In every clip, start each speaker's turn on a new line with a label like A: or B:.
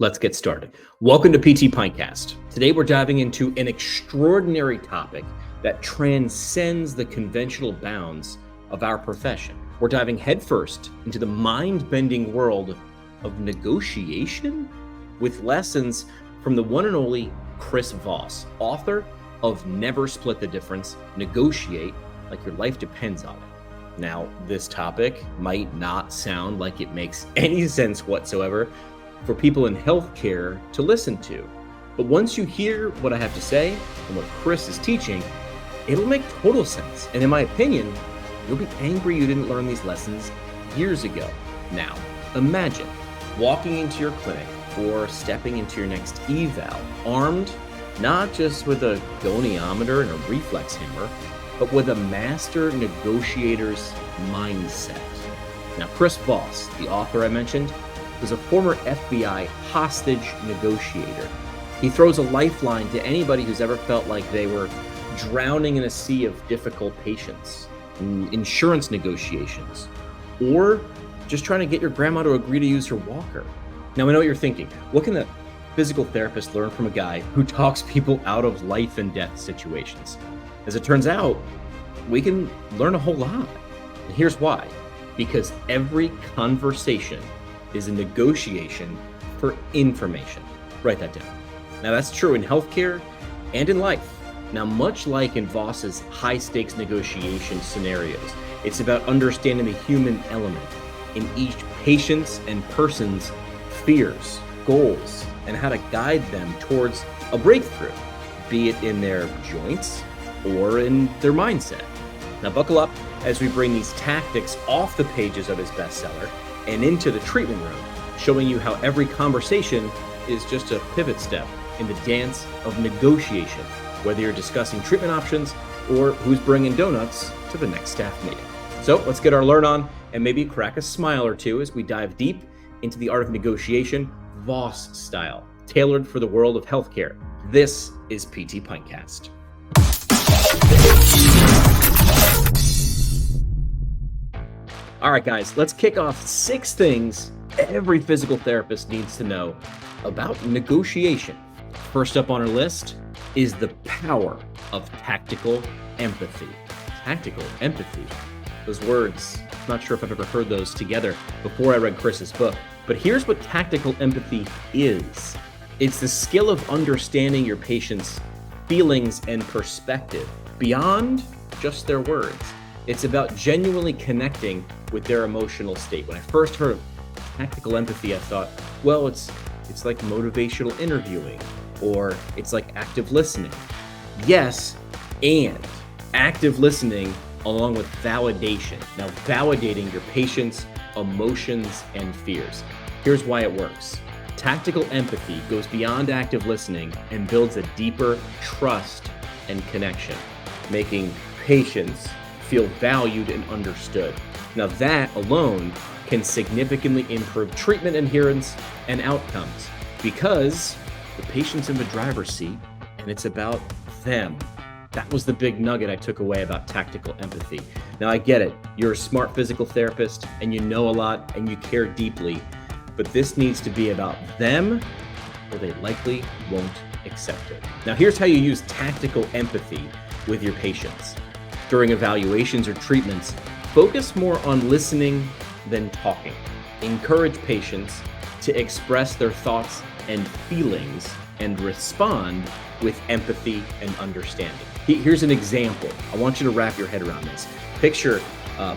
A: Let's get started. Welcome to PT Pintcast. Today we're diving into an extraordinary topic that transcends the conventional bounds of our profession. We're diving headfirst into the mind-bending world of negotiation with lessons from the one and only Chris Voss, author of Never Split the Difference, Negotiate Like Your Life Depends on It. Now, this topic might not sound like it makes any sense whatsoever for people in healthcare to listen to. But once you hear what I have to say and what Chris is teaching, it'll make total sense. And in my opinion, you'll be angry you didn't learn these lessons years ago. Now, imagine walking into your clinic or stepping into your next eval, armed not just with a goniometer and a reflex hammer, but with a master negotiator's mindset. Now, Chris Voss, the author I mentioned, was a former FBI hostage negotiator. He throws a lifeline to anybody who's ever felt like they were drowning in a sea of difficult patients, insurance negotiations, or just trying to get your grandma to agree to use her walker. Now, I know what you're thinking. What can a physical therapist learn from a guy who talks people out of life and death situations? As it turns out, we can learn a whole lot. And here's why. Because every conversation is a negotiation for information. Write that down. Now, that's true in healthcare and in life. Now, much like in Voss's high-stakes negotiation scenarios, it's about understanding the human element in each patient's and person's fears, goals, and how to guide them towards a breakthrough, be it in their joints or in their mindset. Now, buckle up as we bring these tactics off the pages of his bestseller and into the treatment room, showing you how every conversation is just a pivot step in the dance of negotiation, whether you're discussing treatment options or who's bringing donuts to the next staff meeting. So let's get our learn on and maybe crack a smile or two as we dive deep into the art of negotiation, Voss style, tailored for the world of healthcare. This is PT Pintcast. All right, guys, let's kick off 6 things every physical therapist needs to know about negotiation. First up on our list is the power of tactical empathy. Tactical empathy. Those words, I'm not sure if I've ever heard those together before I read Chris's book, but here's what tactical empathy is. It's the skill of understanding your patient's feelings and perspective beyond just their words. It's about genuinely connecting with their emotional state. When I first heard of tactical empathy, I thought, well, it's like motivational interviewing, or it's like active listening. Yes, and active listening along with validation. Now, validating your patient's emotions and fears. Here's why it works. Tactical empathy goes beyond active listening and builds a deeper trust and connection, making patients feel valued and understood. Now, that alone can significantly improve treatment adherence and outcomes because the patient's in the driver's seat and it's about them. That was the big nugget I took away about tactical empathy. Now, I get it. You're a smart physical therapist and you know a lot and you care deeply, but this needs to be about them or they likely won't accept it. Now, here's how you use tactical empathy with your patients. During evaluations or treatments, focus more on listening than talking. Encourage patients to express their thoughts and feelings and respond with empathy and understanding. Here's an example. I want you to wrap your head around this. Picture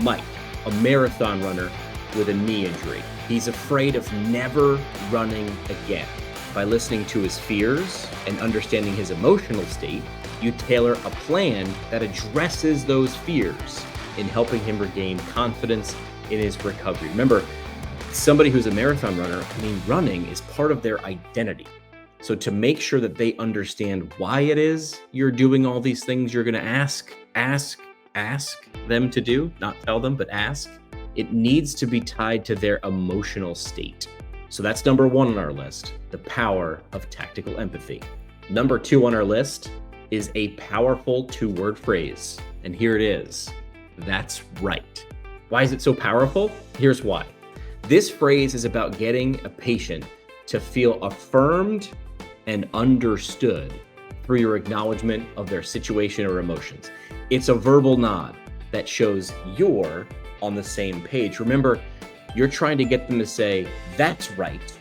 A: Mike, a marathon runner with a knee injury. He's afraid of never running again. By listening to his fears and understanding his emotional state, you tailor a plan that addresses those fears in helping him regain confidence in his recovery. Remember, somebody who's a marathon runner, running is part of their identity. So to make sure that they understand why it is you're doing all these things you're going to ask them to do, not tell them, but ask, it needs to be tied to their emotional state. So that's number 1 on our list, the power of tactical empathy. Number 2 on our list is a powerful 2-word phrase. And here it is. That's right. Why is it so powerful? Here's why. This phrase is about getting a patient to feel affirmed and understood through your acknowledgement of their situation or emotions. It's a verbal nod that shows you're on the same page. Remember, you're trying to get them to say, that's right,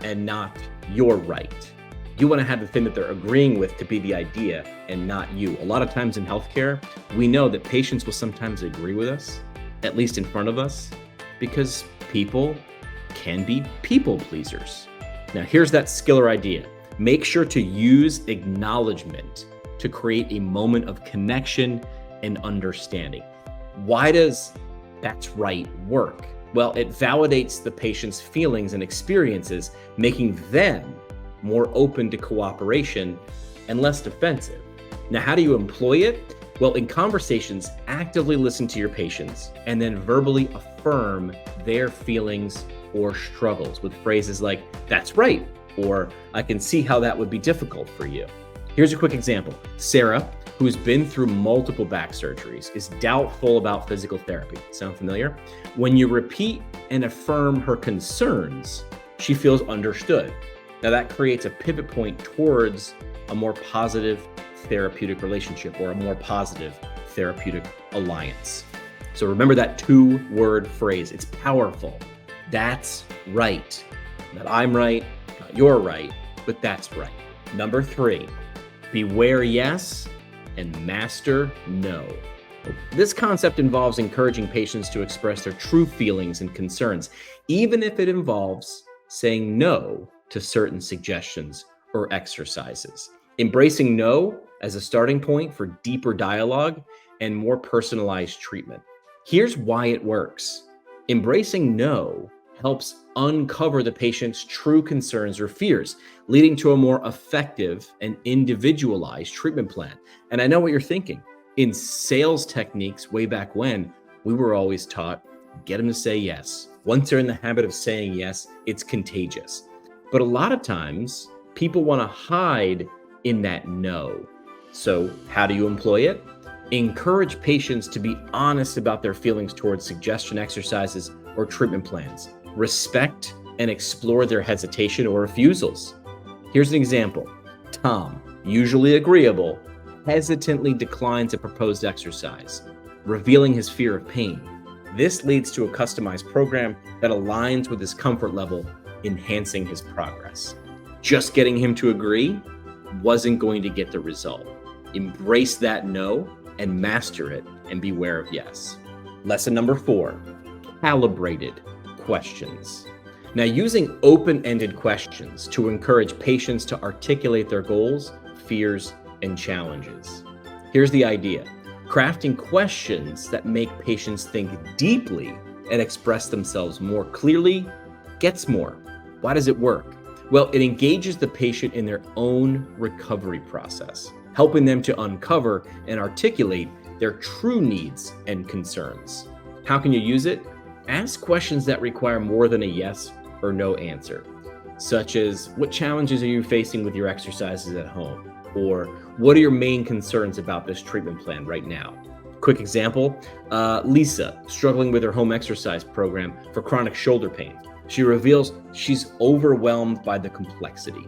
A: and not you're right. You want to have the thing that they're agreeing with to be the idea and not you. A lot of times in healthcare, we know that patients will sometimes agree with us, at least in front of us, because people can be people pleasers. Now, here's that skill or idea. Make sure to use acknowledgement to create a moment of connection and understanding. Why does that's right work? Well, it validates the patient's feelings and experiences, making them more open to cooperation and less defensive. Now, how do you employ it? Well, in conversations, actively listen to your patients and then verbally affirm their feelings or struggles with phrases like, that's right, or I can see how that would be difficult for you. Here's a quick example. Sarah, who's been through multiple back surgeries, is doubtful about physical therapy. Sound familiar? When you repeat and affirm her concerns, she feels understood. Now that creates a pivot point towards a more positive therapeutic relationship or a more positive therapeutic alliance. So remember that 2-word phrase. It's powerful. That's right. Not I'm right, not you're right, but that's right. Number 3, beware yes and master no. This concept involves encouraging patients to express their true feelings and concerns, even if it involves saying no to certain suggestions or exercises. Embracing no as a starting point for deeper dialogue and more personalized treatment. Here's why it works. Embracing no helps uncover the patient's true concerns or fears, leading to a more effective and individualized treatment plan. And I know what you're thinking. In sales techniques way back when, we were always taught, get them to say yes. Once they're in the habit of saying yes, it's contagious. But a lot of times, people want to hide in that no. So how do you employ it? Encourage patients to be honest about their feelings towards suggestion exercises or treatment plans. Respect and explore their hesitation or refusals. Here's an example. Tom, usually agreeable, hesitantly declines a proposed exercise, revealing his fear of pain. This leads to a customized program that aligns with his comfort level, enhancing his progress. Just getting him to agree wasn't going to get the result. Embrace that no and master it and beware of yes. Lesson number 4, calibrated questions. Now, using open-ended questions to encourage patients to articulate their goals, fears, and challenges. Here's the idea. Crafting questions that make patients think deeply and express themselves more clearly gets more. Why does it work? Well, it engages the patient in their own recovery process, helping them to uncover and articulate their true needs and concerns. How can you use it? Ask questions that require more than a yes or no answer, such as what challenges are you facing with your exercises at home? Or what are your main concerns about this treatment plan right now? Quick example, Lisa, struggling with her home exercise program for chronic shoulder pain. She reveals she's overwhelmed by the complexity.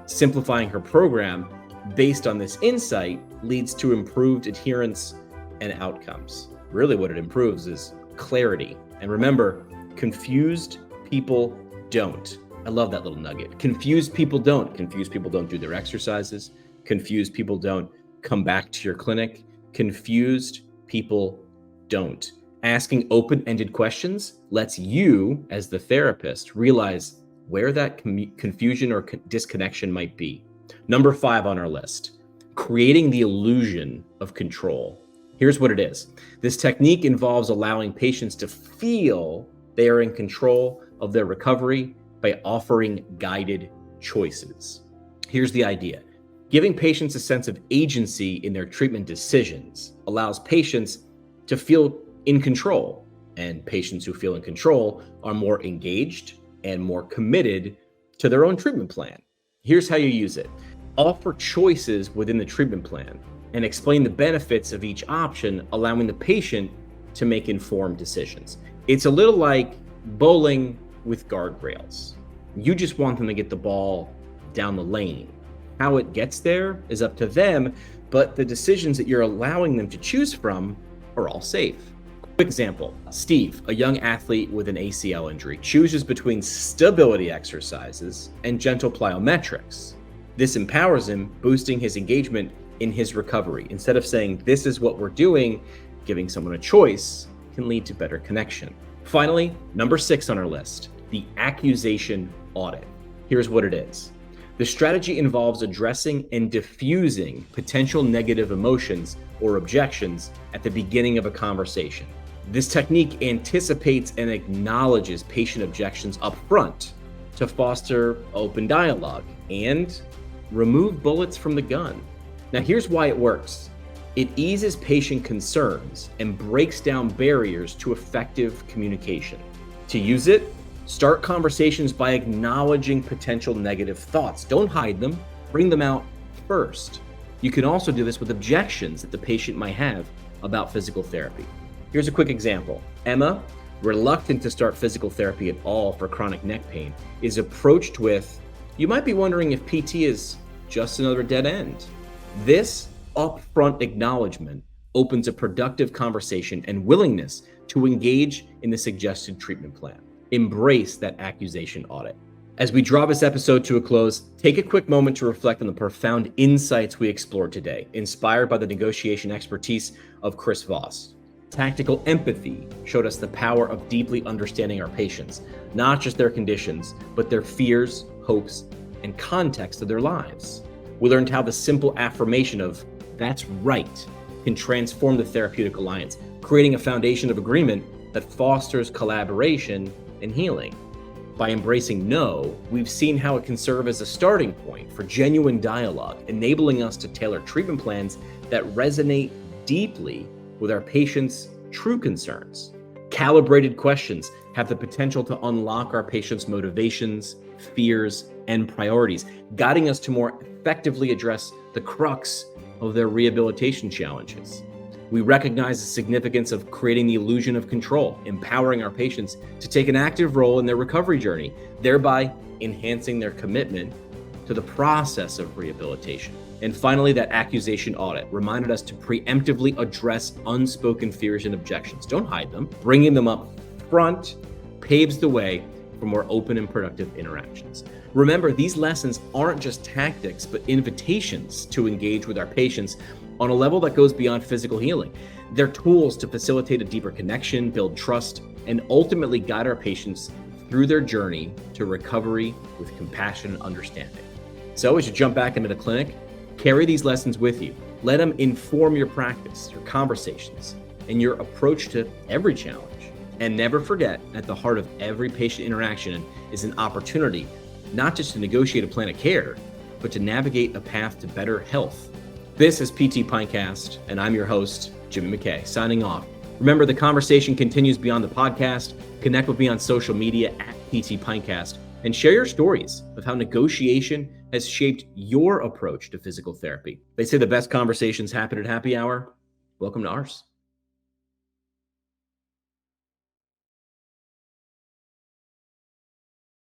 A: Simplifying her program based on this insight leads to improved adherence and outcomes. Really what it improves is clarity. And remember, confused people don't. I love that little nugget. Confused people don't. Confused people don't do their exercises. Confused people don't come back to your clinic. Confused people don't. Asking open-ended questions lets you, as the therapist, realize where that confusion or disconnection might be. Number 5 on our list, creating the illusion of control. Here's what it is. This technique involves allowing patients to feel they are in control of their recovery by offering guided choices. Here's the idea. Giving patients a sense of agency in their treatment decisions allows patients to feel in control, and patients who feel in control are more engaged and more committed to their own treatment plan. Here's how you use it. Offer choices within the treatment plan and explain the benefits of each option, allowing the patient to make informed decisions. It's a little like bowling with guardrails. You just want them to get the ball down the lane. How it gets there is up to them, but the decisions that you're allowing them to choose from are all safe. Quick example, Steve, a young athlete with an ACL injury, chooses between stability exercises and gentle plyometrics. This empowers him, boosting his engagement in his recovery. Instead of saying, this is what we're doing, giving someone a choice can lead to better connection. Finally, number 6 on our list, the accusation audit. Here's what it is. The strategy involves addressing and diffusing potential negative emotions or objections at the beginning of a conversation. This technique anticipates and acknowledges patient objections up front to foster open dialogue and remove bullets from the gun. Now, here's why it works. It eases patient concerns and breaks down barriers to effective communication. To use it, start conversations by acknowledging potential negative thoughts. Don't hide them, bring them out first. You can also do this with objections that the patient might have about physical therapy. Here's a quick example. Emma, reluctant to start physical therapy at all for chronic neck pain, is approached with, "You might be wondering if PT is just another dead end." This upfront acknowledgement opens a productive conversation and willingness to engage in the suggested treatment plan. Embrace that accusation audit. As we draw this episode to a close, take a quick moment to reflect on the profound insights we explored today, inspired by the negotiation expertise of Chris Voss. Tactical empathy showed us the power of deeply understanding our patients, not just their conditions, but their fears, hopes, and context of their lives. We learned how the simple affirmation of "that's right" can transform the therapeutic alliance, creating a foundation of agreement that fosters collaboration and healing. By embracing no, we've seen how it can serve as a starting point for genuine dialogue, enabling us to tailor treatment plans that resonate deeply with our patients' true concerns. Calibrated questions have the potential to unlock our patients' motivations, fears, and priorities, guiding us to more effectively address the crux of their rehabilitation challenges. We recognize the significance of creating the illusion of control, empowering our patients to take an active role in their recovery journey, thereby enhancing their commitment to the process of rehabilitation. And finally, that accusation audit reminded us to preemptively address unspoken fears and objections. Don't hide them. Bringing them up front paves the way for more open and productive interactions. Remember, these lessons aren't just tactics, but invitations to engage with our patients on a level that goes beyond physical healing. They're tools to facilitate a deeper connection, build trust, and ultimately guide our patients through their journey to recovery with compassion and understanding. So as you jump back into the clinic, carry these lessons with you. Let them inform your practice, your conversations, and your approach to every challenge. And never forget, at the heart of every patient interaction is an opportunity not just to negotiate a plan of care, but to navigate a path to better health. This is PT Pinecast, and I'm your host, Jimmy McKay, signing off. Remember, the conversation continues beyond the podcast. Connect with me on social media at PT Pinecast and share your stories of how negotiation has shaped your approach to physical therapy. They say the best conversations happen at happy hour. Welcome to ours.